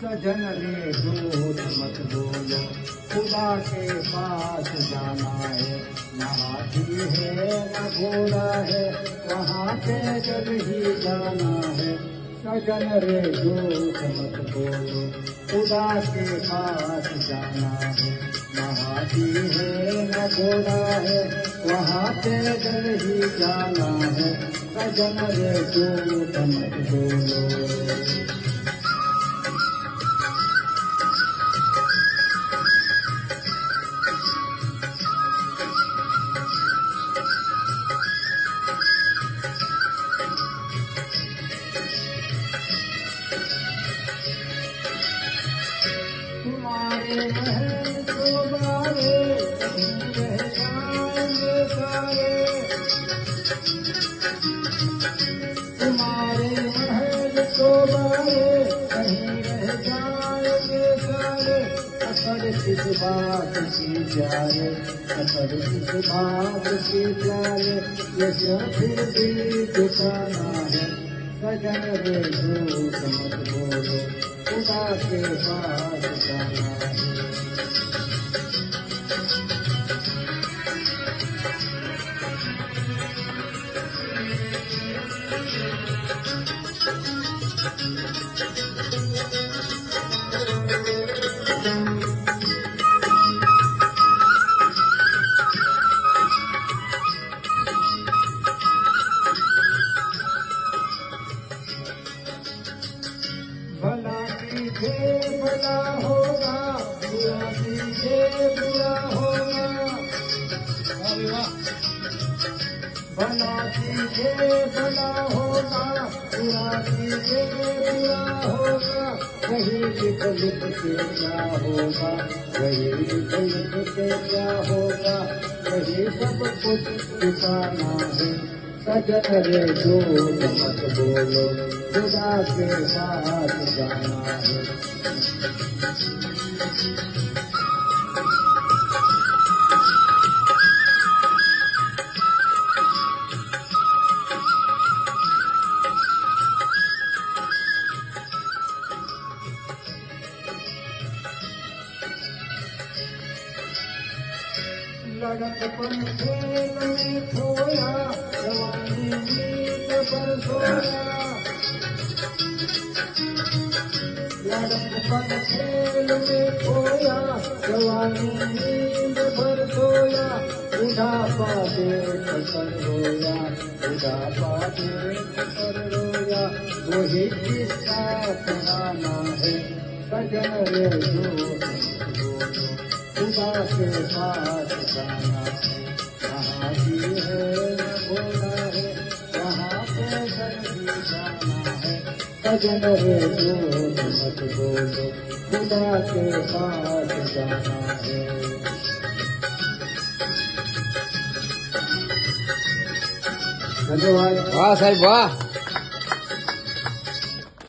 सजन रे झूठ मत बोलो, खुदा के पास जाना है। न हाथी है न घोड़ा है, वहाँ पैदल ही जाना है। सजन रे झूठ मत बोलो, खुदा के पास जाना है। न हाथी है न घोड़ा है, वहाँ पैदल ही जाना है। सजन रे झूठ मत बोलो। तुम्हारे महल को बारे कहीं रह जाएंगे सारे। तुम्हारे महल को बारे कहीं रह जाएंगे सारे। अकड़ किस बात की जाए, अकड़ किस बात की जाए, ये सब फिर भी ठिकाना है। सजन रे झूठ मत बोलो, खुदा के पास जाना है। भला कीजिए भला होगा, बुरा कीजिए बुरा होगा। भला कीजिए भला होगा, बुरा कीजिए बुरा होगा। वही लिख लिख के क्या होगा, वही लिख लिख के क्या होगा, वही सब कुछ ठिकाना है। सजन रे झूठ मत बोलो, खुदा के साथ जाना है। लड़कपन खेल में खोया, जवानी नींद पर सोया। लड़कपन खेल में खोया, जवानी नींद पर सोया। बुढ़ापा देख कर रोया, बुढ़ापा देख कर रोया। वही किस्सा पुराना है। सजन रे झूठ मत बोलो, खुदा के पास जाना है। कहाँ भी है न घोड़ा है, वहाँ पैदल ही जाना है। सजन रे झूठ मत बोलो, खुदा के पास जाना है। धन्यवाद। वाह साहब वाह।